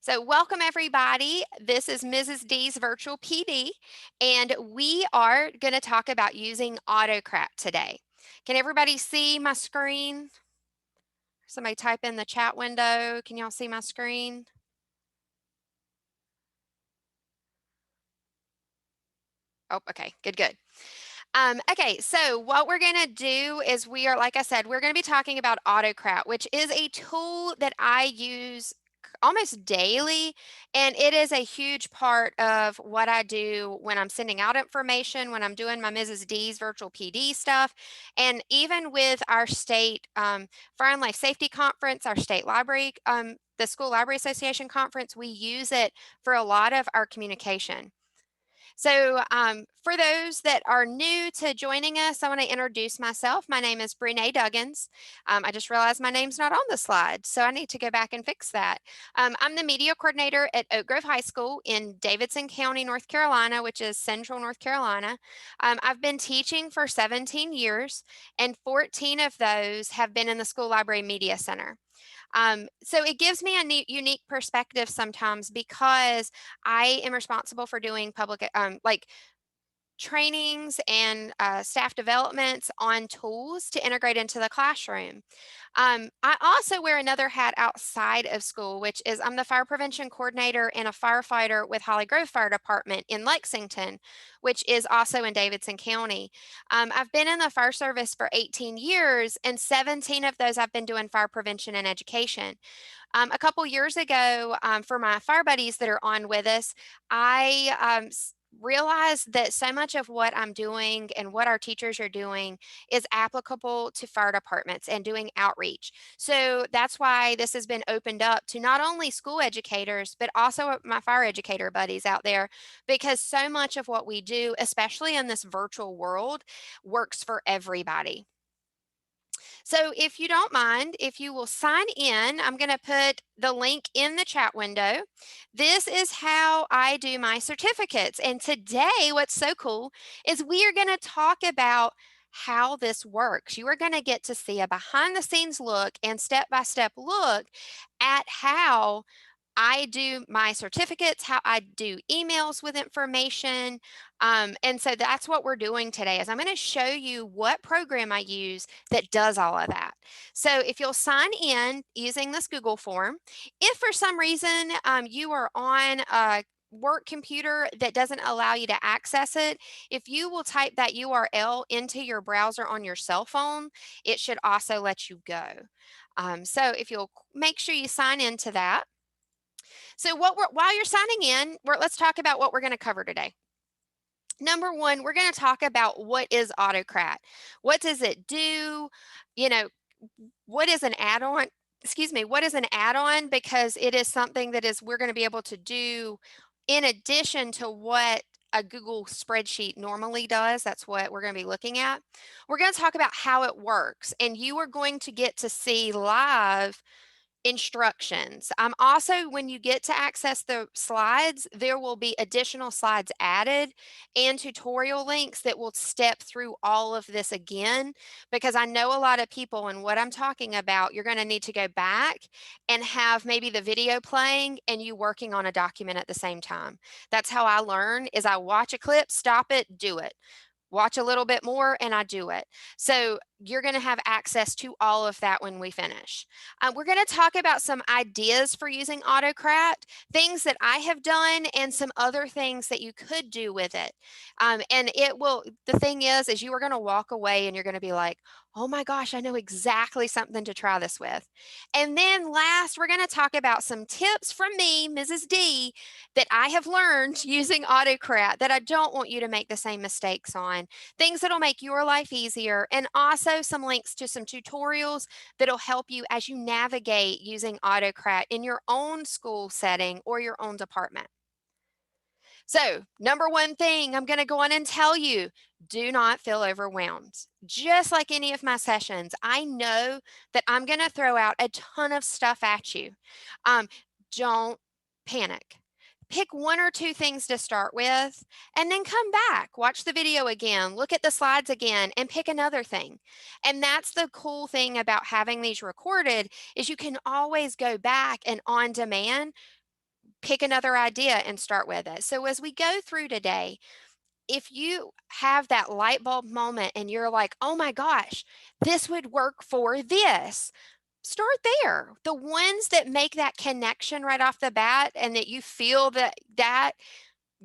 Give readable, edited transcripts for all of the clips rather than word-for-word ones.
So, welcome everybody. This is Mrs. D's virtual PD, and we are going to talk about using AutoCrat today. Can everybody see my screen? Somebody type in the chat window. Can y'all see my screen? Oh, okay, good. Okay, so what we're going to do is like I said, we're going to be talking about AutoCrat, which is a tool that I use almost daily, and it is a huge part of what I do when I'm sending out information, when I'm doing my Mrs. D's virtual PD stuff, and even with our state Fire and Life Safety Conference, our state library, the School Library Association conference, we use it for a lot of our communication. So, for those that are new to joining us, I want to introduce myself. My name is Breonna Duggins. I just realized my name's not on the slide, so I need to go back and fix that. I'm the media coordinator at Oak Grove High School in Davidson County, North Carolina, which is central North Carolina. I've been teaching for 17 years, and 14 of those have been in the School Library Media Center. So it gives me a unique perspective sometimes because I am responsible for doing public, like trainings and staff developments on tools to integrate into the classroom. I also wear another hat outside of school, which is I'm the fire prevention coordinator and a firefighter with Holly Grove Fire Department in Lexington, which is also in Davidson County. I've been in the fire service for 18 years, and 17 of those I've been doing fire prevention and education. A couple years ago, for my fire buddies that are on with us, I realized that so much of what I'm doing and what our teachers are doing is applicable to fire departments and doing outreach. So that's why this has been opened up to not only school educators, but also my fire educator buddies out there, because so much of what we do, especially in this virtual world, works for everybody. So if you don't mind, if you will sign in, I'm going to put the link in the chat window. This is how I do my certificates. And today, what's so cool is we are going to talk about how this works. You are going to get to see a behind the scenes look and step-by-step look at how I do my certificates, how I do emails with information. And so that's what we're doing today is I'm going to show you what program I use that does all of that. So if you'll sign in using this Google form, if for some reason you are on a work computer that doesn't allow you to access it, if you will type that URL into your browser on your cell phone, it should also let you go. So if you'll make sure you sign into that. So while you're signing in, let's talk about what we're going to cover today. Number one, we're going to talk about what is AutoCrat. What does it do? You know, what is an add-on? Excuse me, what is an add-on? Because it is something that we're going to be able to do in addition to what a Google spreadsheet normally does. That's what we're going to be looking at. We're going to talk about how it works, and you are going to get to see live instructions. Also, when you get to access the slides, there will be additional slides added and tutorial links that will step through all of this again, because I know a lot of people, and what I'm talking about, you're going to need to go back and have maybe the video playing and you working on a document at the same time. That's how I learn, is I watch a clip, stop it, do it. Watch a little bit more and I do it. So you're going to have access to all of that when we finish. We're going to talk about some ideas for using AutoCrat, things that I have done, and some other things that you could do with it. And the thing is you are going to walk away and you're going to be like, oh my gosh, I know exactly something to try this with. And then last, we're going to talk about some tips from me, Mrs. D, that I have learned using AutoCrat that I don't want you to make the same mistakes on. Things that'll make your life easier, and also some links to some tutorials that'll help you as you navigate using AutoCrat in your own school setting or your own department. So, number one thing I'm going to go on and tell you, do not feel overwhelmed. Just like any of my sessions, I know that I'm going to throw out a ton of stuff at you. Don't panic. Pick one or two things to start with, and then come back, watch the video again, look at the slides again, and pick another thing. And that's the cool thing about having these recorded, is you can always go back and on demand pick another idea and start with it. So as we go through today, if you have that light bulb moment and you're like, oh my gosh, this would work for this, start there. The ones that make that connection right off the bat and that you feel that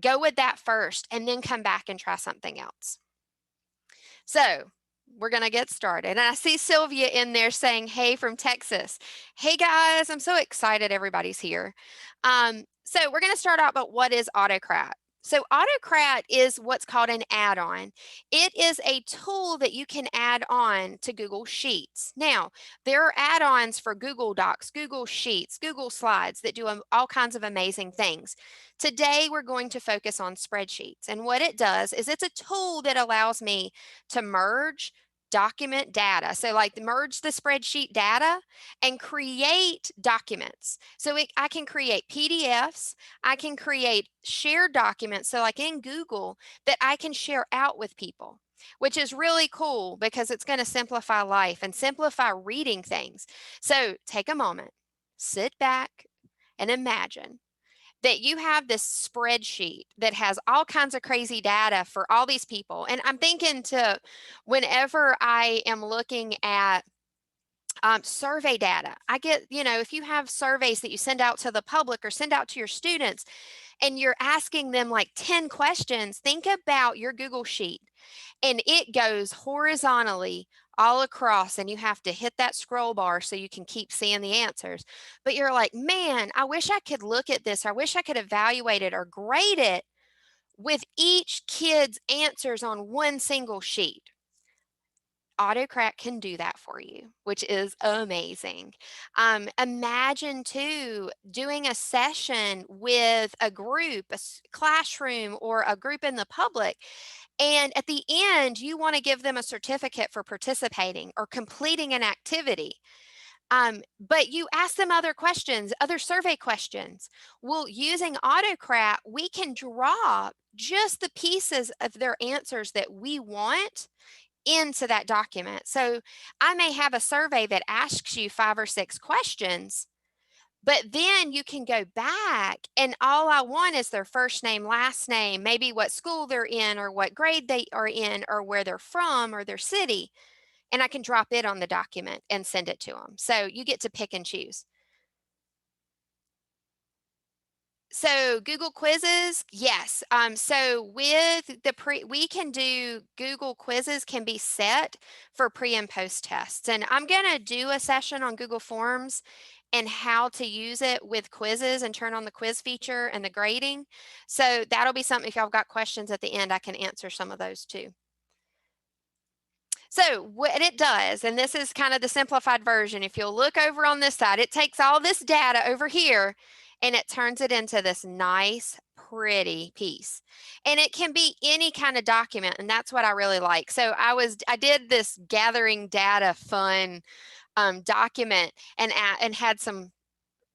go with that first and then come back and try something else. So we're going to get started. And I see Sylvia in there saying, hey, from Texas. Hey, guys, I'm so excited everybody's here. So we're going to start out, but what is AutoCrat? So AutoCrat is what's called an add-on. It is a tool that you can add on to Google Sheets. Now, there are add-ons for Google Docs, Google Sheets, Google Slides that do all kinds of amazing things. Today, we're going to focus on spreadsheets. And what it does is it's a tool that allows me to merge document data. So like merge the spreadsheet data and create documents. So I can create PDFs, I can create shared documents. So like in Google that I can share out with people, which is really cool because it's going to simplify life and simplify reading things. So take a moment, sit back and imagine that you have this spreadsheet that has all kinds of crazy data for all these people. And I'm thinking to whenever I am looking at survey data, I get, if you have surveys that you send out to the public or send out to your students and you're asking them like 10 questions, think about your Google Sheet and it goes horizontally all across and you have to hit that scroll bar so you can keep seeing the answers. But you're like, man, I wish I could look at this. I wish I could evaluate it or grade it with each kid's answers on one single sheet. AutoCrat can do that for you, which is amazing. Imagine too doing a session with a group, a classroom, or a group in the public. And at the end, you want to give them a certificate for participating or completing an activity. But you ask them other questions, other survey questions. Well, using AutoCrat, we can drop just the pieces of their answers that we want into that document. So I may have a survey that asks you 5 or 6 questions, but then you can go back and all I want is their first name, last name, maybe what school they're in or what grade they are in or where they're from or their city. And I can drop it on the document and send it to them. So you get to pick and choose. So Google quizzes, yes. So with we can do Google quizzes can be set for pre and post tests. And I'm going to do a session on Google Forms and how to use it with quizzes and turn on the quiz feature and the grading. So that'll be something, if y'all got questions at the end, I can answer some of those too. So what it does, and this is kind of the simplified version, if you'll look over on this side, it takes all this data over here and it turns it into this nice, pretty piece. And it can be any kind of document, and that's what I really like. So I did this gathering data fun document and had some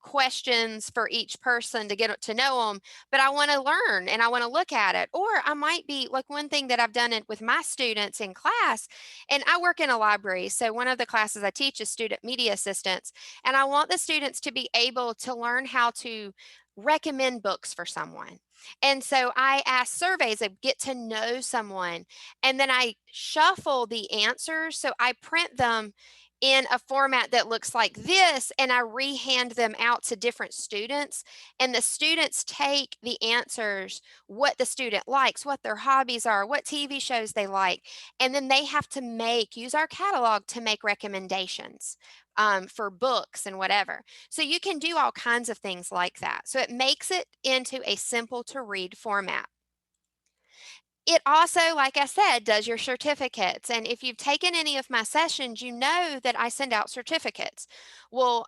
questions for each person to get to know them, but I want to learn and I want to look at it. Or I might be like one thing that I've done it with my students in class, and I work in a library. So one of the classes I teach is student media assistance, and I want the students to be able to learn how to recommend books for someone. And so I ask surveys of get to know someone, and then I shuffle the answers. So I print them in a format that looks like this, and I rehand them out to different students, and the students take the answers, what the student likes, what their hobbies are, what TV shows they like, and then they have to use our catalog to make recommendations for books and whatever. So you can do all kinds of things like that. So it makes it into a simple to read format. It also, like I said, does your certificates. And if you've taken any of my sessions, you know that I send out certificates. Well,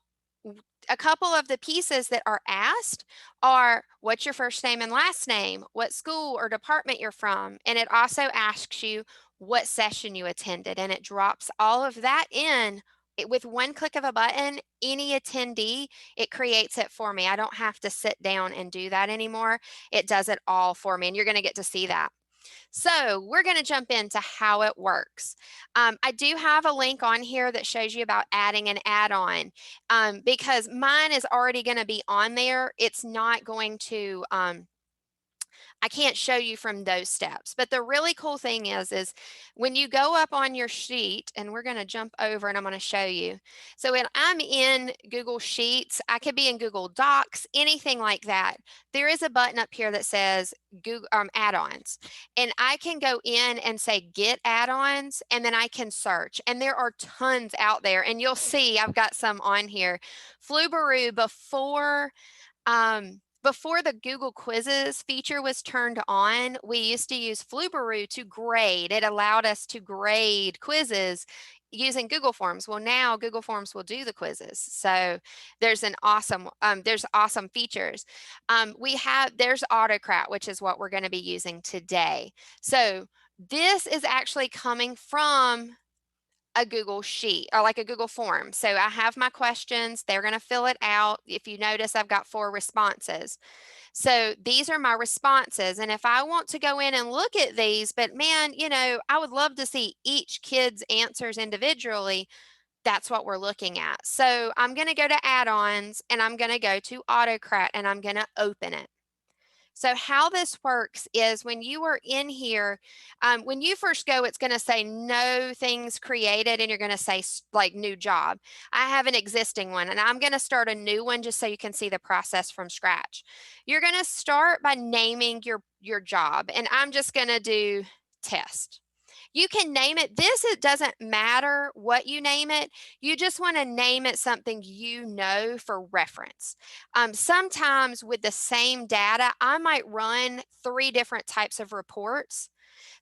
a couple of the pieces that are asked are what's your first name and last name, what school or department you're from, and it also asks you what session you attended, and it drops all of that in. With one click of a button, any attendee, it creates it for me. I don't have to sit down and do that anymore. It does it all for me, and you're going to get to see that. So we're going to jump into how it works. I do have a link on here that shows you about adding an add-on because mine is already going to be on there. It's not going to I can't show you from those steps. But the really cool thing is when you go up on your sheet, and we're going to jump over and I'm going to show you. So when I'm in Google Sheets, I could be in Google Docs, anything like that. There is a button up here that says Google add-ons, and I can go in and say get add-ons, and then I can search, and there are tons out there, and you'll see I've got some on here. Flubaroo before the Google Quizzes feature was turned on, we used to use Flubaroo to grade. It allowed us to grade quizzes using Google Forms. Well, now Google Forms will do the quizzes. So there's awesome features. There's AutoCrat, which is what we're going to be using today. So this is actually coming from a Google sheet or like a Google form. So I have my questions, they're going to fill it out. If you notice, I've got 4 responses. So these are my responses. And if I want to go in and look at these, but man, I would love to see each kid's answers individually. That's what we're looking at. So I'm going to go to add-ons and I'm going to go to AutoCrat and I'm going to open it. So how this works is when you are in here, when you first go, it's going to say no things created and you're going to say like new job. I have an existing one and I'm going to start a new one just so you can see the process from scratch. You're going to start by naming your job, and I'm just going to do test. You can name it. It doesn't matter what you name it. You just want to name it something for reference. Sometimes with the same data, I might run 3 different types of reports.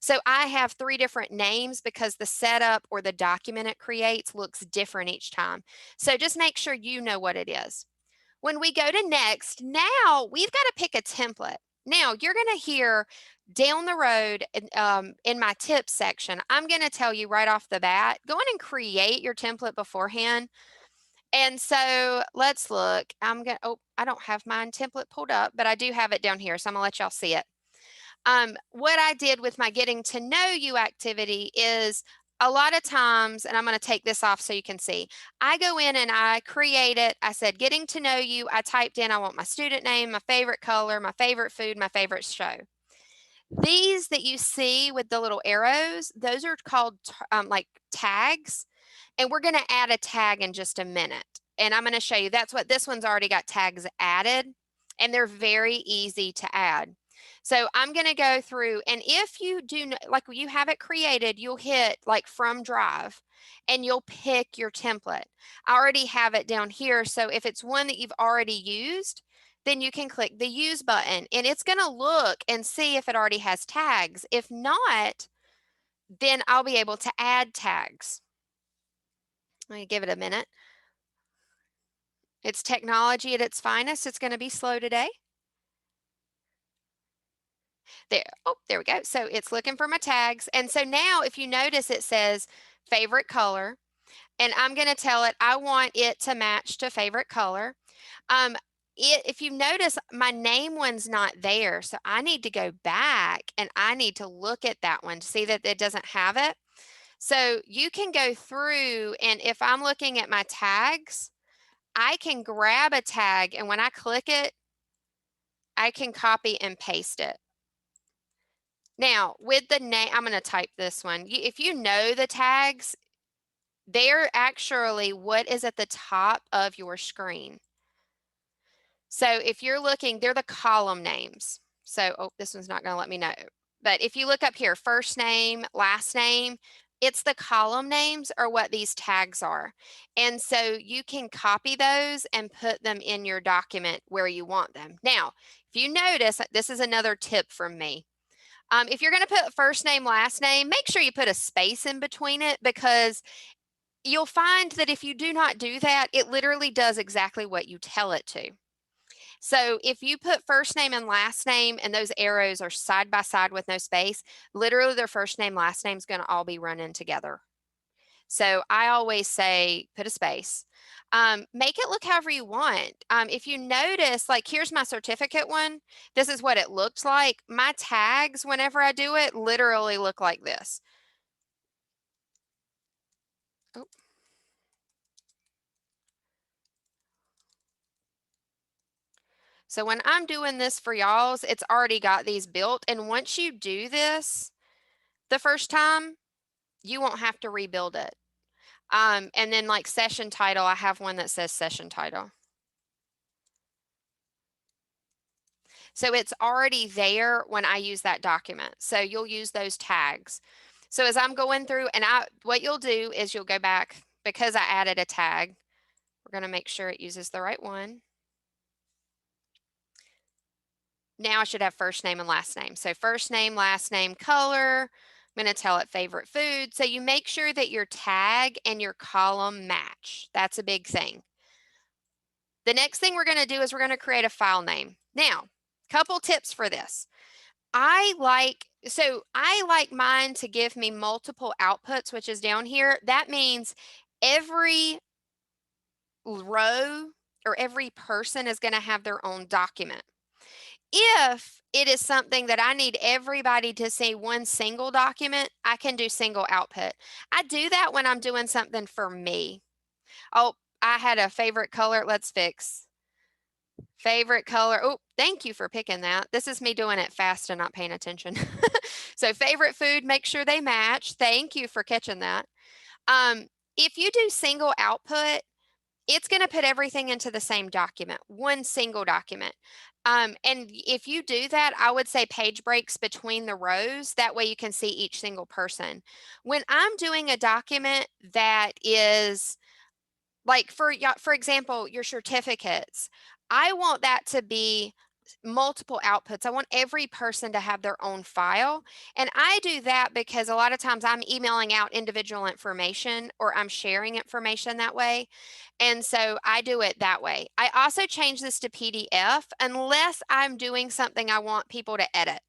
So I have 3 different names because the setup or the document it creates looks different each time. So just make sure you know what it is. When we go to next, now we've got to pick a template. Now you're going to hear down the road in my tips section, I'm going to tell you right off the bat, go in and create your template beforehand. And so let's look. I don't have my template pulled up, but I do have it down here. So I'm going to let y'all see it. What I did with my getting to know you activity is a lot of times, and I'm going to take this off so you can see, I go in and I create it. I said, getting to know you. I typed in, I want my student name, my favorite color, my favorite food, my favorite show. These that you see with the little arrows, those are called like tags. And we're going to add a tag in just a minute. And I'm going to show you, that's what this one's already got tags added, and they're very easy to add. So I'm going to go through, and if you do, like you have it created, you'll hit like from drive and you'll pick your template. I already have it down here. So if it's one that you've already used, then you can click the use button and it's going to look and see if it already has tags. If not, then I'll be able to add tags. Let me give it a minute. It's technology at its finest. It's going to be slow today. There we go. So it's looking for my tags. And so now if you notice, it says favorite color, and I'm going to tell it, I want it to match to favorite color. If you notice, my name one's not there. So I need to go back and I need to look at that one to see that it doesn't have it. So you can go through, and if I'm looking at my tags, I can grab a tag, and when I click it, I can copy and paste it. Now, with the name, I'm going to type this one. If you know the tags, they're actually what is at the top of your screen. So if you're looking, they're the column names. So, this one's not going to let me know. But if you look up here, first name, last name, it's the column names are what these tags are. And so you can copy those and put them in your document where you want them. Now, if you notice, this is another tip from me. If you're going to put first name, last name, make sure you put a space in between it, because you'll find that if you do not do that, it literally does exactly what you tell it to. So if you put first name and last name and those arrows are side by side with no space, literally their first name, last name is going to all be running together. So I always say put a space. Make it look however you want. If you notice, like here's my certificate one. This is what it looks like. My tags, whenever I do it, literally look like this. Oh. So when I'm doing this for y'all's, it's already got these built. And once you do this the first time, you won't have to rebuild it. And then like session title, I have one that says session title. So it's already there when I use that document. So you'll use those tags. So as I'm going through and what you'll do is you'll go back because I added a tag. We're going to make sure it uses the right one. Now I should have first name and last name. So first name, last name, color. I'm going to tell it favorite food. So you make sure that your tag and your column match. That's a big thing. The next thing we're going to do is we're going to create a file name. Now, couple tips for this. I like mine to give me multiple outputs, which is down here. That means every row or every person is going to have their own document. If it is something that I need everybody to see one single document, I can do single output. I do that when I'm doing something for me. Oh, I had a favorite color. Let's fix. Favorite color. Oh, thank you for picking that. This is me doing it fast and not paying attention. So favorite food, make sure they match. Thank you for catching that. If you do single output, it's going to put everything into the same document, one single document. And if you do that, I would say page breaks between the rows. That way you can see each single person. When I'm doing a document that is like for example, your certificates, I want that to be multiple outputs. I want every person to have their own file. And I do that because a lot of times I'm emailing out individual information or I'm sharing information that way. And so I do it that way. I also change this to PDF unless I'm doing something I want people to edit.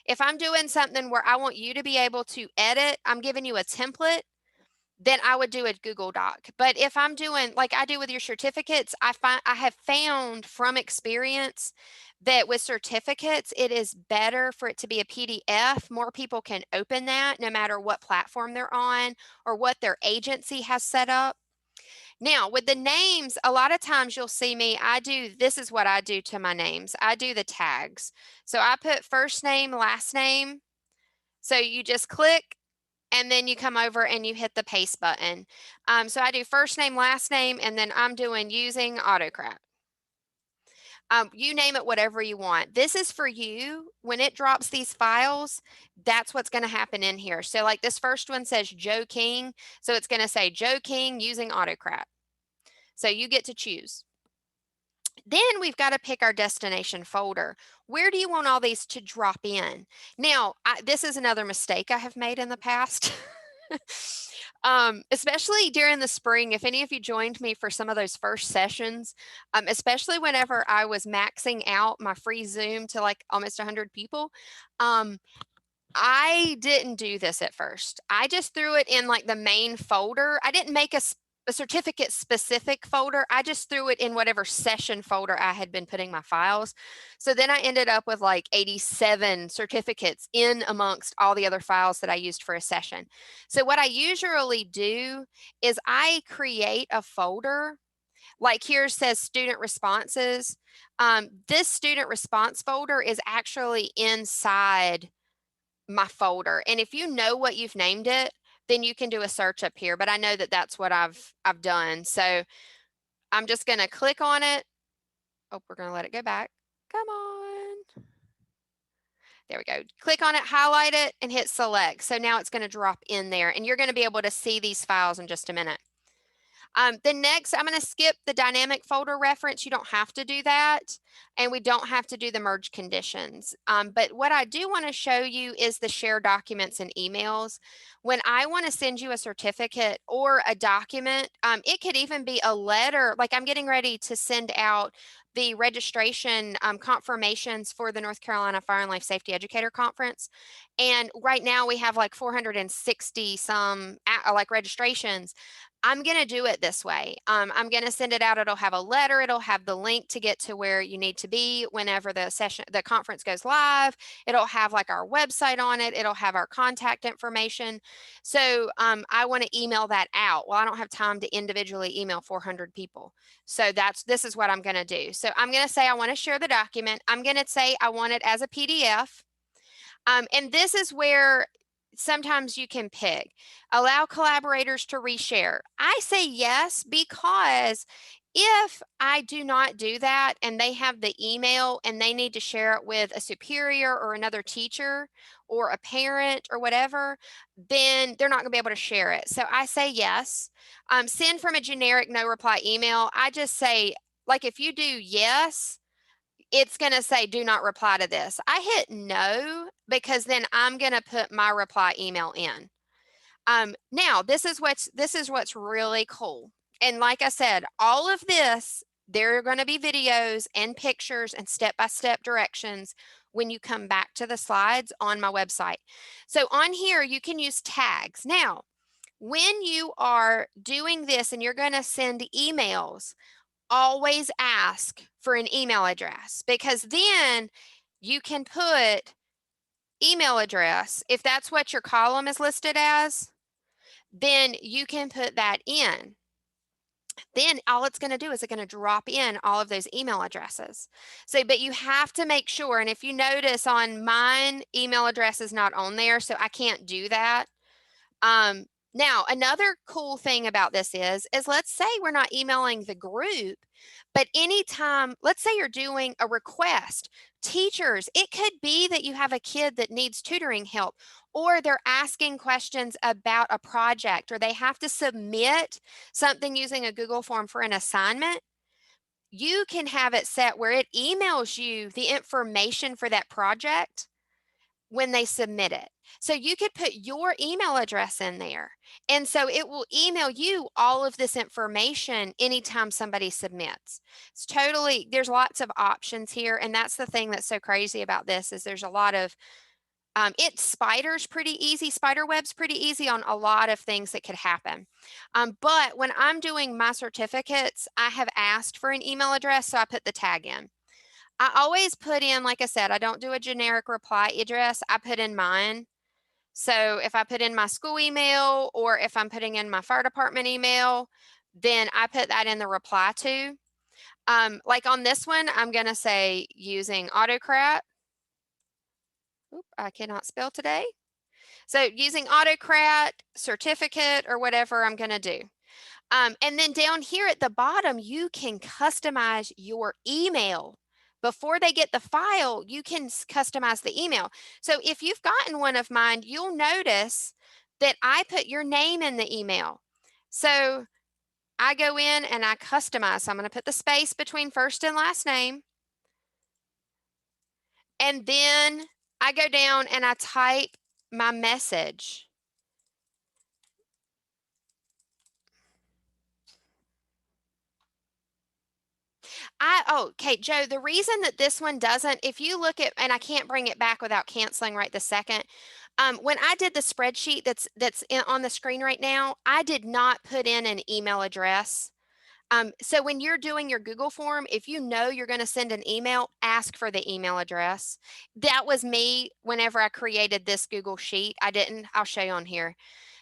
If I'm doing something where I want you to be able to edit, I'm giving you a template, then I would do a Google Doc. But if I'm doing like I do with your certificates, I have found from experience that with certificates, it is better for it to be a PDF. More people can open that no matter what platform they're on or what their agency has set up. Now, with the names, a lot of times you'll see me, this is what I do to my names. I do the tags. So I put first name, last name. So you just click and then you come over and you hit the paste button. So I do first name, last name, and then I'm doing using AutoCrat. You name it whatever you want. This is for you. When it drops these files, that's what's going to happen in here. So like this first one says Joe King. So it's going to say Joe King using AutoCrat. So you get to choose. Then we've got to pick our destination folder. Where do you want all these to drop in? Now, this is another mistake I have made in the past. Especially during the spring, if any of you joined me for some of those first sessions, especially whenever I was maxing out my free Zoom to like almost 100 people, I didn't do this at first. I just threw it in like the main folder. I didn't make a certificate specific folder. I just threw it in whatever session folder I had been putting my files. So then I ended up with like 87 certificates in amongst all the other files that I used for a session. So what I usually do is I create a folder. Like here says student responses. This student response folder is actually inside my folder. And if you know what you've named it, then you can do a search up here. But I know that that's what I've done. So I'm just going to click on it. Oh, we're going to let it go back. Come on. There we go. Click on it, highlight it, and hit select. So now it's going to drop in there. And you're going to be able to see these files in just a minute. Then next, I'm going to skip the dynamic folder reference. You don't have to do that. And we don't have to do the merge conditions. But what I do want to show you is the share documents and emails. When I want to send you a certificate or a document, it could even be a letter. Like I'm getting ready to send out the registration confirmations for the North Carolina Fire and Life Safety Educator Conference. And right now we have like 460 some like registrations. I'm going to do it this way. I'm going to send it out. It'll have a letter. It'll have the link to get to where you need to be whenever the conference goes live. It'll have like our website on it. It'll have our contact information. So I want to email that out. Well, I don't have time to individually email 400 people. So this is what I'm going to do. So I'm going to say I want to share the document. I'm going to say I want it as a PDF. And this is where sometimes you can pick. Allow collaborators to reshare. I say yes because if I do not do that and they have the email and they need to share it with a superior or another teacher or a parent or whatever, then they're not going to be able to share it. So I say yes. Send from a generic no reply email. I just say, like, if you do yes, it's going to say do not reply to this. I hit no because then I'm going to put my reply email in. Now this is what's really cool. And like I said, all of this, there are going to be videos and pictures and step-by-step directions when you come back to the slides on my website. So on here, you can use tags. Now, when you are doing this and you're going to send emails, always ask for an email address, because then you can put email address. If that's what your column is listed as, then you can put that in. Then all it's going to do is it's going to drop in all of those email addresses. So, but you have to make sure, and if you notice on mine, email address is not on there, so I can't do that. Now, another cool thing about this is let's say we're not emailing the group, but anytime, let's say you're doing a request, teachers, it could be that you have a kid that needs tutoring help, or they're asking questions about a project, or they have to submit something using a Google form for an assignment. You can have it set where it emails you the information for that project when they submit it. So you could put your email address in there. And so it will email you all of this information anytime somebody submits. It's totally, there's lots of options here. And that's the thing that's so crazy about this is there's a lot of, spider web's pretty easy on a lot of things that could happen. But when I'm doing my certificates, I have asked for an email address, so I put the tag in. I always put in, like I said, I don't do a generic reply address. I put in mine. So if I put in my school email or if I'm putting in my fire department email, then I put that in the reply to. Like on this one, I'm going to say using AutoCrat. Oop, I cannot spell today. So using AutoCrat, certificate, or whatever I'm going to do. And then down here at the bottom, you can customize your email. Before they get the file, you can customize the email. So if you've gotten one of mine, you'll notice that I put your name in the email. So I go in and I customize. So I'm going to put the space between first and last name. And then I go down and I type my message. Okay, Joe, the reason that this one doesn't, if you look at, and I can't bring it back without canceling right this second. When I did the spreadsheet that's on the screen right now, I did not put in an email address. So when you're doing your Google form, if you know you're going to send an email, ask for the email address. That was me whenever I created this Google sheet. I'll show you on here.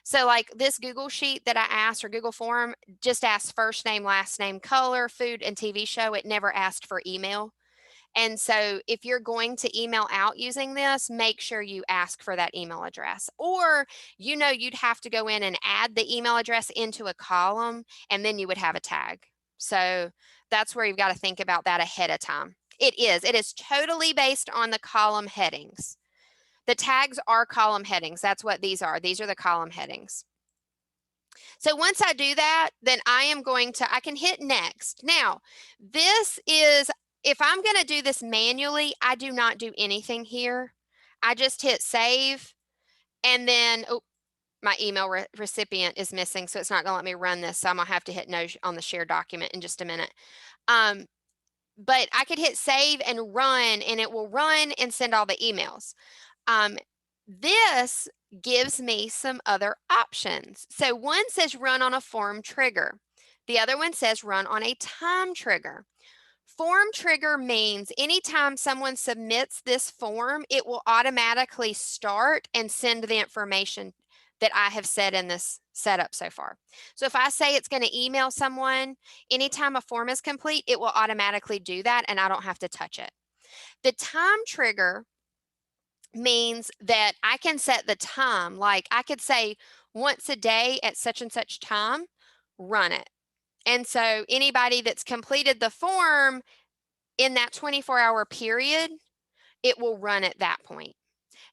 So like this Google sheet that I asked, or Google form, just asked first name, last name, color, food, and TV show. It never asked for email. And so if you're going to email out using this, make sure you ask for that email address. Or, you'd have to go in and add the email address into a column, and then you would have a tag. So that's where you've got to think about that ahead of time. It is totally based on the column headings. The tags are column headings. That's what these are. These are the column headings. So once I do that, then I can hit next. Now, if I'm going to do this manually, I do not do anything here. I just hit save, and then, my email recipient is missing, so it's not going to let me run this. So I'm going to have to hit no on the shared document in just a minute. but I could hit save and run, and it will run and send all the emails. Um, this gives me some other options. So one says run on a form trigger. The other one says run on a time trigger. Form trigger means anytime someone submits this form, it will automatically start and send the information that I have said in this setup so far. So if I say it's going to email someone, anytime a form is complete, it will automatically do that and I don't have to touch it. The time trigger means that I can set the time, like I could say once a day at such and such time, run it. And so anybody that's completed the form in that 24-hour period, it will run at that point.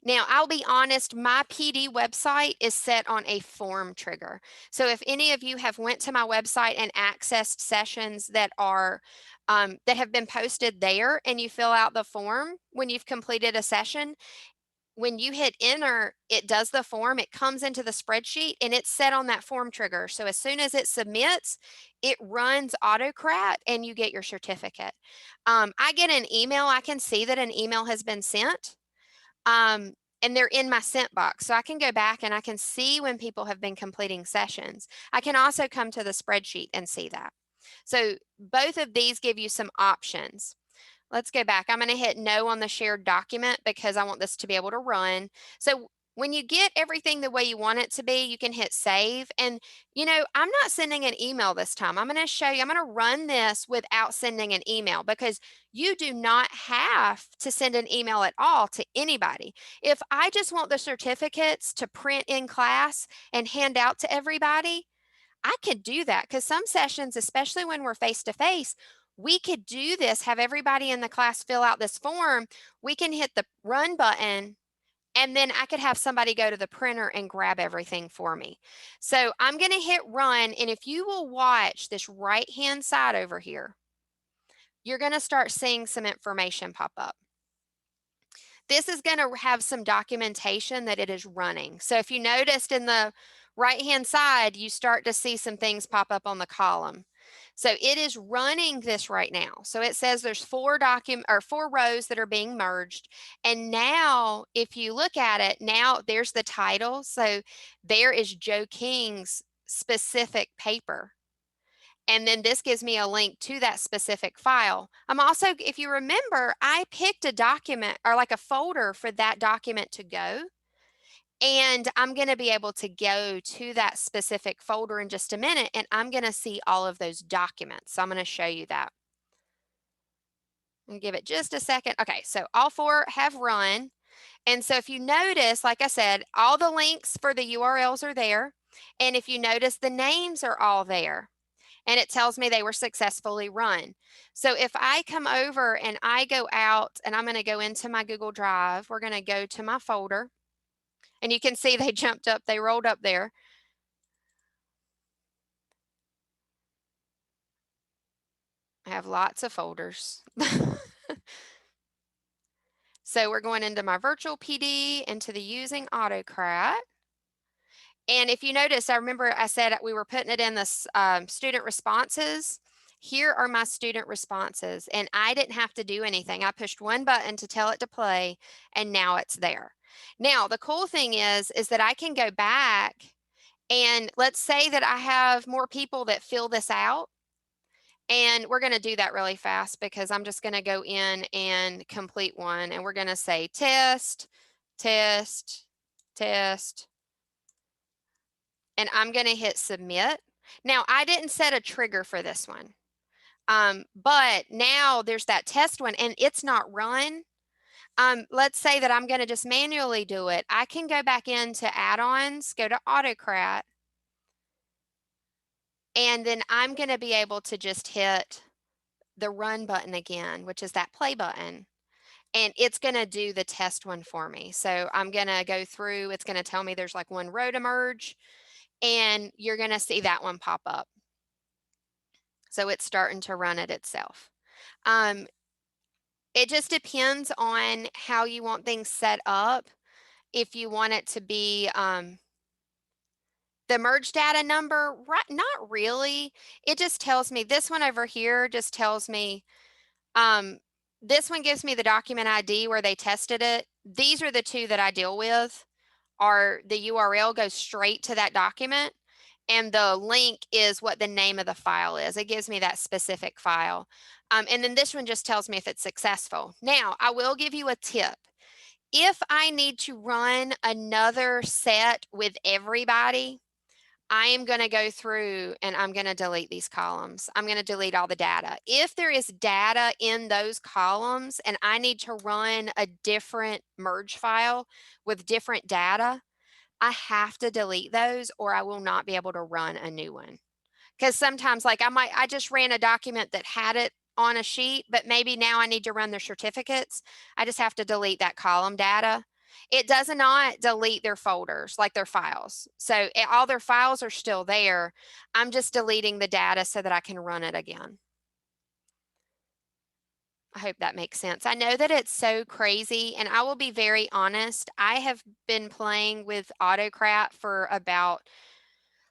Now, I'll be honest, my PD website is set on a form trigger. So if any of you have went to my website and accessed sessions that are that have been posted there and you fill out the form when you've completed a session, when you hit enter, it does the form, it comes into the spreadsheet and it's set on that form trigger. So as soon as it submits, it runs AutoCrat and you get your certificate. I get an email, I can see that an email has been sent. And they're in my sent box. So I can go back and I can see when people have been completing sessions. I can also come to the spreadsheet and see that. So both of these give you some options. Let's go back. I'm going to hit no on the shared document because I want this to be able to run. So when you get everything the way you want it to be, you can hit save. And, you know, I'm not sending an email this time. I'm going to show you, I'm going to run this without sending an email because you do not have to send an email at all to anybody. If I just want the certificates to print in class and hand out to everybody, I could do that because some sessions, especially when we're face to face, we could do this, have everybody in the class fill out this form. We can hit the run button and then I could have somebody go to the printer and grab everything for me. So I'm going to hit run. And if you will watch this right hand side over here, you're going to start seeing some information pop up. This is going to have some documentation that it is running. So if you noticed in the right-hand side, you start to see some things pop up on the column. So it is running this right now. So it says there's four rows that are being merged. And now if you look at it, now there's the title. So there is Joe King's specific paper. And then this gives me a link to that specific file. I'm also, if you remember, I picked a document or like a folder for that document to go. And I'm going to be able to go to that specific folder in just a minute, and I'm going to see all of those documents. So I'm going to show you that. I'm going to give it just a second. Okay, so all four have run. And so if you notice, like I said, all the links for the URLs are there. And if you notice, the names are all there. And it tells me they were successfully run. So if I come over and I go out and I'm going to go into my Google Drive, we're going to go to my folder and you can see they jumped up, they rolled up there. I have lots of folders. So we're going into my virtual PD, into the Using AutoCrat. And if you notice, I remember I said we were putting it in the student responses. Here are my student responses, and I didn't have to do anything. I pushed one button to tell it to play, and now it's there. Now, the cool thing is that I can go back, and let's say that I have more people that fill this out, and we're going to do that really fast because I'm just going to go in and complete one, and we're going to say test, test, test, and I'm going to hit submit. Now, I didn't set a trigger for this one, but now there's that test one and it's not run. Let's say that I'm going to just manually do it. I can go back into Addons, go to AutoCrat, and then I'm going to be able to just hit the run button again, which is that play button. And it's going to do the test one for me. So I'm going to go through, it's going to tell me there's like one row to merge, and you're going to see that one pop up. So it's starting to run it itself. It just depends on how you want things set up. If you want it to be the merge data number, right? Not really. It just tells me, this one over here just tells me Um, this one gives me the document ID where they tested it. These are the two that I deal with. Are the URL goes straight to that document, and the link is what the name of the file is. It gives me that specific file. And then this one just tells me if it's successful. Now, I will give you a tip. If I need to run another set with everybody, I am going to go through and I'm going to delete these columns. I'm going to delete all the data. If there is data in those columns and I need to run a different merge file with different data, I have to delete those or I will not be able to run a new one. Because sometimes, like I just ran a document that had it on a sheet, but maybe now I need to run their certificates. I just have to delete that column data. It does not delete their folders, like their files. So all their files are still there. I'm just deleting the data so that I can run it again. I hope that makes sense. I know that it's so crazy, and I will be very honest. I have been playing with AutoCrat for about,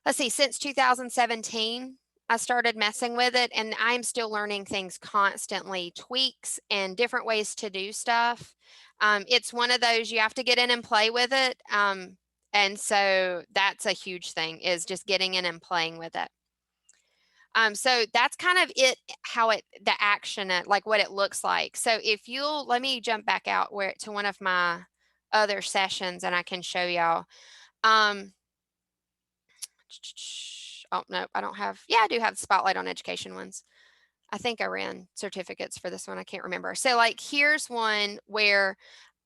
let's see, since 2017. I started messing with it, and I'm still learning things constantly, tweaks and different ways to do stuff. It's one of those you have to get in and play with it. And so that's a huge thing, is just getting in and playing with it. So that's kind of it, how the action, like what it looks like. So if you'll, let me jump back out where to one of my other sessions and I can show y'all. Oh, no, I don't have, yeah, I do have the spotlight on education ones. I think I ran certificates for this one. I can't remember. So like, here's one where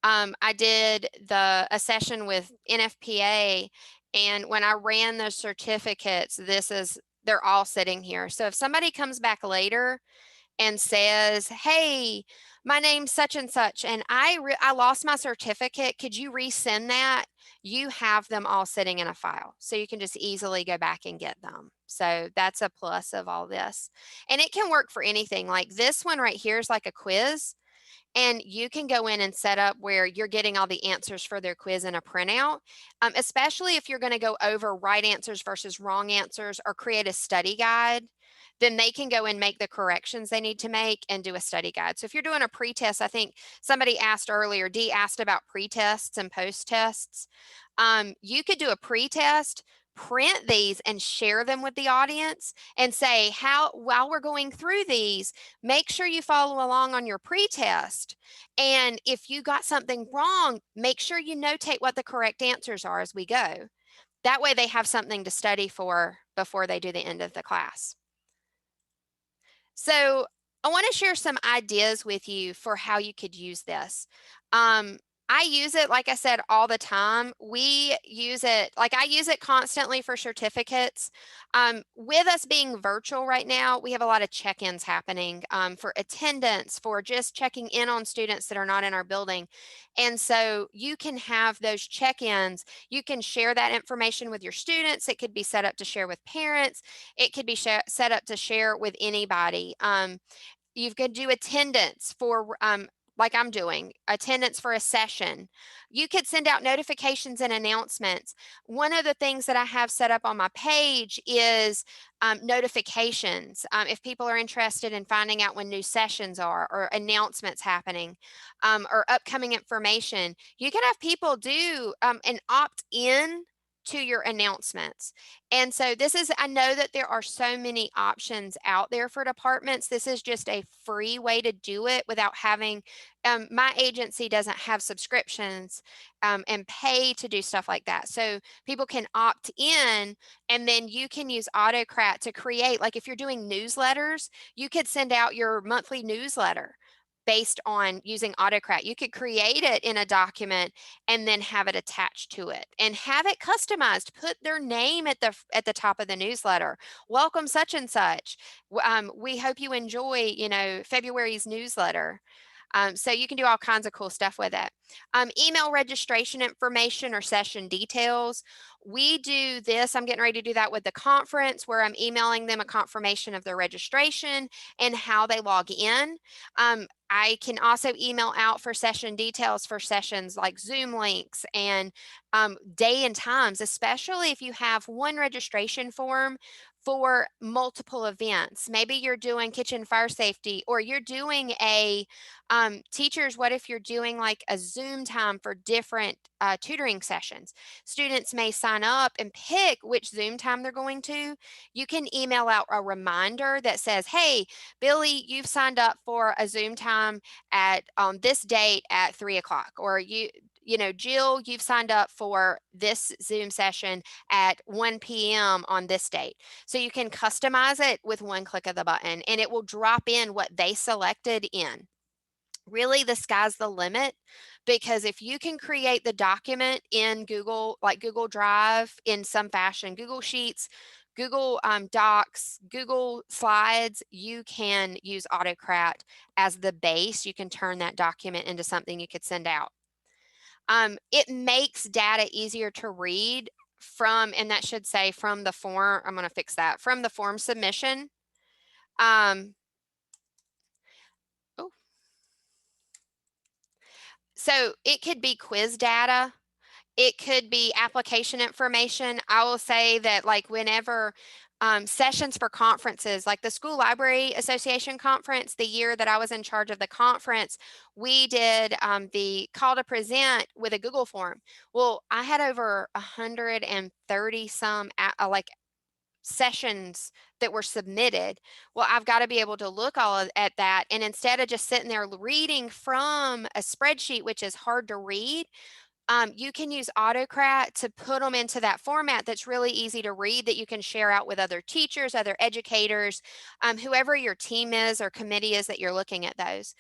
I did a session with NFPA, and when I ran those certificates, they're all sitting here. So if somebody comes back later and says, "Hey, my name's such and such, and I lost my certificate. Could you resend that?" You have them all sitting in a file, so you can just easily go back and get them. So that's a plus of all this, and it can work for anything. Like this one right here is like a quiz. And you can go in and set up where you're getting all the answers for their quiz in a printout, especially if you're going to go over right answers versus wrong answers or create a study guide. Then they can go and make the corrections they need to make and do a study guide. So if you're doing a pre-test, I think somebody asked earlier, Dee asked about pre-tests and post-tests. You could do a pre-test, print these and share them with the audience and say, while we're going through these, make sure you follow along on your pre-test. And if you got something wrong, make sure you notate what the correct answers are as we go. That way they have something to study for before they do the end of the class. So I want to share some ideas with you for how you could use this. I use it, like I said, all the time. We use it, like I use it constantly for certificates. With us being virtual right now, we have a lot of check-ins happening for attendance, for just checking in on students that are not in our building. And so you can have those check-ins. You can share that information with your students. It could be set up to share with parents. It could be set up to share with anybody. You could do attendance for, like I'm doing, attendance for a session. You could send out notifications and announcements. One of the things that I have set up on my page is notifications. If people are interested in finding out when new sessions are or announcements happening or upcoming information, you can have people do an opt-in to your announcements. And so I know that there are so many options out there for departments. This is just a free way to do it without having, my agency doesn't have subscriptions and pay to do stuff like that. So people can opt in, and then you can use AutoCrat to create, like if you're doing newsletters, you could send out your monthly newsletter based on using AutoCrat. You could create it in a document and then have it attached to it and have it customized. Put their name at the top of the newsletter. Welcome such and such. We hope you enjoy, February's newsletter. So you can do all kinds of cool stuff with it. Email registration information or session details. We do this. I'm getting ready to do that with the conference, where I'm emailing them a confirmation of their registration and how they log in. I can also email out for session details for sessions like Zoom links and day and times, especially if you have one registration form for multiple events. Maybe you're doing kitchen fire safety, or you're doing a teachers. What if you're doing like a Zoom time for different tutoring sessions? Students may sign up and pick which Zoom time they're going to. You can email out a reminder that says, "Hey, Billy, you've signed up for a Zoom time at on this date at 3 o'clock," or Jill, you've signed up for this Zoom session at 1 p.m. on this date. So you can customize it with one click of the button, and it will drop in what they selected in. Really, the sky's the limit, because if you can create the document in Google, like Google Drive in some fashion, Google Sheets, Google Docs, Google Slides, you can use AutoCrat as the base. You can turn that document into something you could send out. It makes data easier to read from, and that should say from the form. I'm going to fix that, from the form submission. Um, oh, so it could be quiz data. It could be application information. I will say that, like, whenever sessions for conferences, like the School Library Association conference, the year that I was in charge of the conference, we did the call to present with a Google form. Well, I had over 130 some like sessions that were submitted. Well, I've got to be able to look at that, and instead of just sitting there reading from a spreadsheet, which is hard to read, you can use AutoCrat to put them into that format that's really easy to read, that you can share out with other teachers, other educators, whoever your team is or committee is that you're looking at those.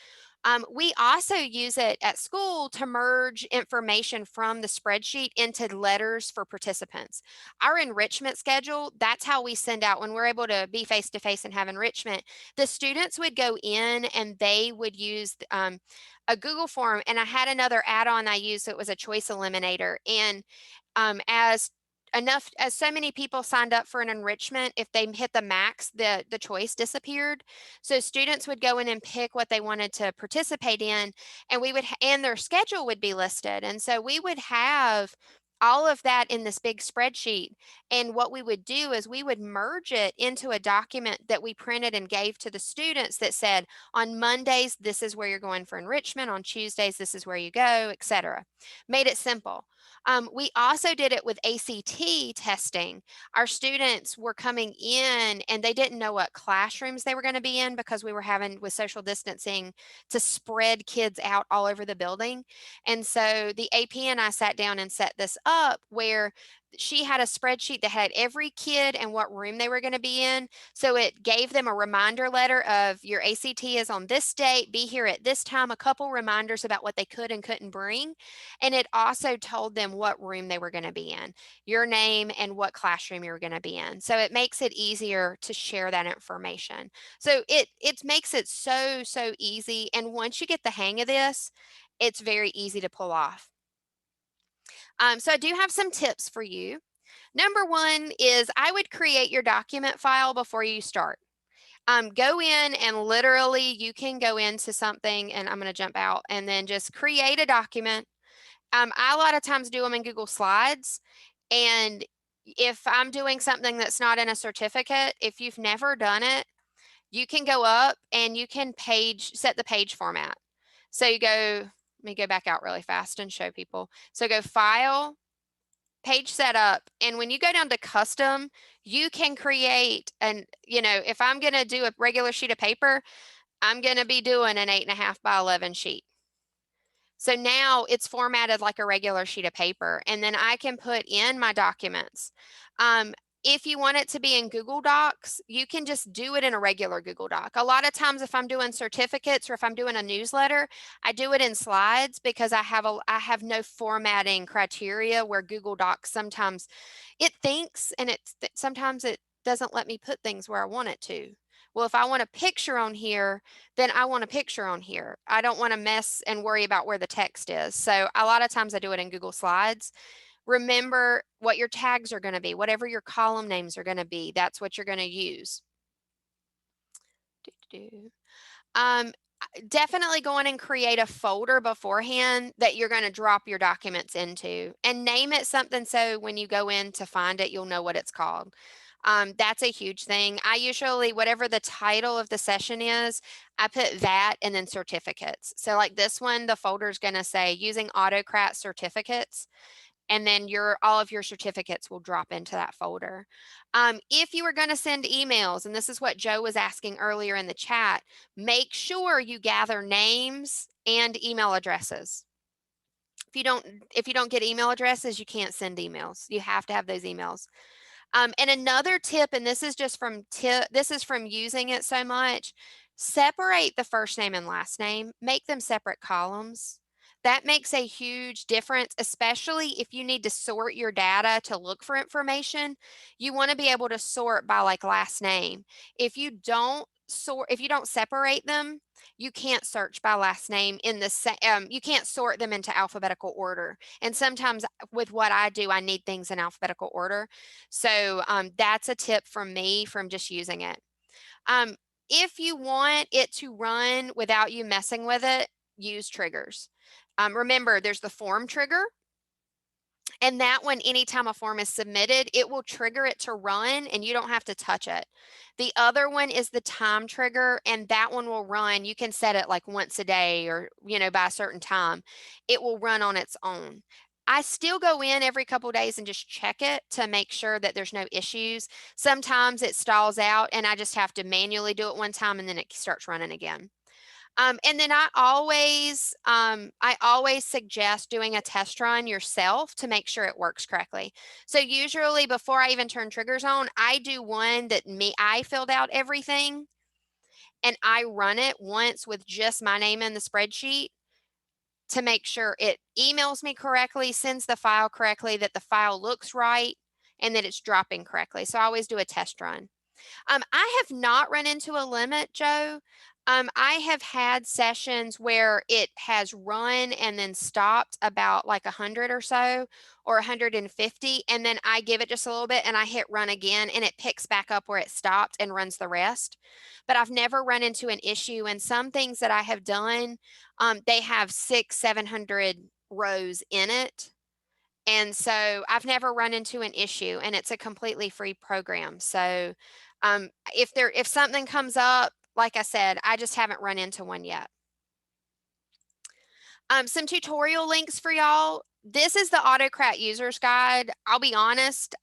We also use it at school to merge information from the spreadsheet into letters for participants. Our enrichment schedule, that's how we send out when we're able to be face to face and have enrichment. The students would go in and they would use a Google form, and I had another add-on I used that was a choice eliminator. And as so many people signed up for an enrichment, if they hit the max, the choice disappeared. So students would go in and pick what they wanted to participate in, and and their schedule would be listed. And so we would have all of that in this big spreadsheet. And what we would do is we would merge it into a document that we printed and gave to the students that said, on Mondays, this is where you're going for enrichment. On Tuesdays, this is where you go, etc. Made it simple. We also did it with ACT testing. Our students were coming in and they didn't know what classrooms they were going to be in, because we were having, with social distancing, to spread kids out all over the building. And so the AP and I sat down and set this up where she had a spreadsheet that had every kid and what room they were going to be in. So it gave them a reminder letter of, your ACT is on this date, be here at this time, a couple reminders about what they could and couldn't bring. And it also told them what room they were going to be in, your name, and what classroom you were going to be in. So it makes it easier to share that information. So it makes it so easy. And once you get the hang of this, it's very easy to pull off. So I do have some tips for you. Number one is, I would create your document file before you start. Go in and literally, you can go into something, and I'm going to jump out, and then just create a document. I a lot of times do them in Google Slides. And if I'm doing something that's not in a certificate, if you've never done it, you can go up and you can set the page format. So you go, let me go back out really fast and show people. So go File, Page Setup, and when you go down to Custom, you can create if I'm going to do a regular sheet of paper, I'm going to be doing an 8.5 by 11 sheet. So now it's formatted like a regular sheet of paper, and then I can put in my documents. If you want it to be in Google Docs, you can just do it in a regular Google Doc. A lot of times, if I'm doing certificates or if I'm doing a newsletter, I do it in slides, because I have no formatting criteria, where Google Docs sometimes it thinks, and sometimes it doesn't let me put things where I want it to. Well, if I want a picture on here, then I want a picture on here. I don't want to mess and worry about where the text is. So a lot of times I do it in Google Slides. Remember what your tags are going to be, whatever your column names are going to be, that's what you're going to use. Um, Definitely go in and create a folder beforehand that you're going to drop your documents into, and name it something, so when you go in to find it, you'll know what it's called. That's a huge thing. I usually, whatever the title of the session is, I put that and then certificates. So like this one, the folder is going to say using AutoCrat certificates, and then all of your certificates will drop into that folder. If you are going to send emails, and this is what Joe was asking earlier in the chat, make sure you gather names and email addresses. If you don't get email addresses, you can't send emails. You have to have those emails. And another tip, and this is just this is from using it so much, separate the first name and last name, make them separate columns. That makes a huge difference, especially if you need to sort your data to look for information. You want to be able to sort by like last name. If you don't separate them, you can't search by last name in the same, you can't sort them into alphabetical order. And sometimes with what I do, I need things in alphabetical order. So that's a tip from me from just using it. If you want it to run without you messing with it, use triggers. Remember, there's the form trigger. And that one, anytime a form is submitted, it will trigger it to run and you don't have to touch it. The other one is the time trigger, and that one will run. You can set it like once a day or, by a certain time. It will run on its own. I still go in every couple days and just check it to make sure that there's no issues. Sometimes it stalls out and I just have to manually do it one time and then it starts running again. And then I always suggest doing a test run yourself to make sure it works correctly. So usually before I even turn triggers on, I do one that I filled out everything and I run it once with just my name in the spreadsheet to make sure it emails me correctly, sends the file correctly, that the file looks right, and that it's dropping correctly. So I always do a test run. I have not run into a limit, Joe. I have had sessions where it has run and then stopped about like 100 or so, or 150, and then I give it just a little bit and I hit run again and it picks back up where it stopped and runs the rest. But I've never run into an issue. And some things that I have done, they have 600-700 rows in it. And so I've never run into an issue, and it's a completely free program. So if something comes up, like I said, I just haven't run into one yet. Some tutorial links for y'all. This is the AutoCrat user's guide. I'll be honest,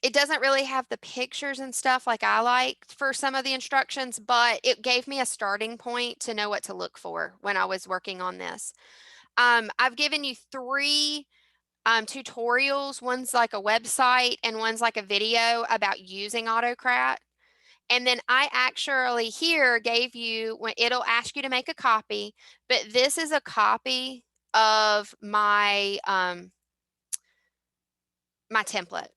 it doesn't really have the pictures and stuff like I liked for some of the instructions, but it gave me a starting point to know what to look for when I was working on this. I've given you 3 tutorials. One's like a website and one's like a video about using AutoCrat. And then I actually here gave you, when it'll ask you to make a copy, but this is a copy of my my template.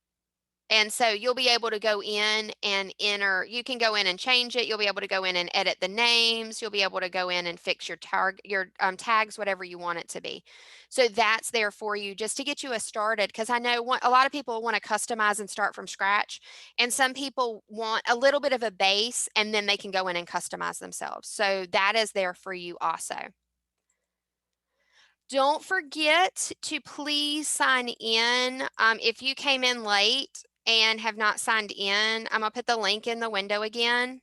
And so you'll be able to go in and you can go in and change it. You'll be able to go in and edit the names. You'll be able to go in and fix your tags, whatever you want it to be. So that's there for you just to get you started. Because I know a lot of people want to customize and start from scratch. And some people want a little bit of a base and then they can go in and customize themselves. So that is there for you also. Don't forget to please sign in. If you came in late and have not signed in, I'm gonna put the link in the window again.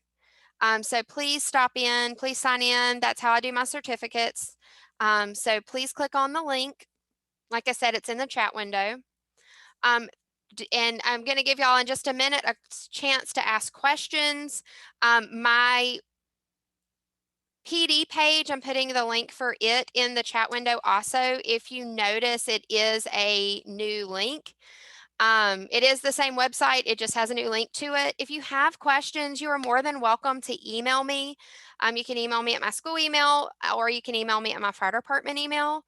So please stop in, please sign in. That's how I do my certificates. So please click on the link. Like I said, it's in the chat window. And I'm gonna give y'all in just a minute a chance to ask questions. My PD page, I'm putting the link for it in the chat window also. If you notice, it is a new link. It is the same website, it just has a new link to it. If you have questions, you are more than welcome to email me. You can email me at my school email, or you can email me at my fire department email.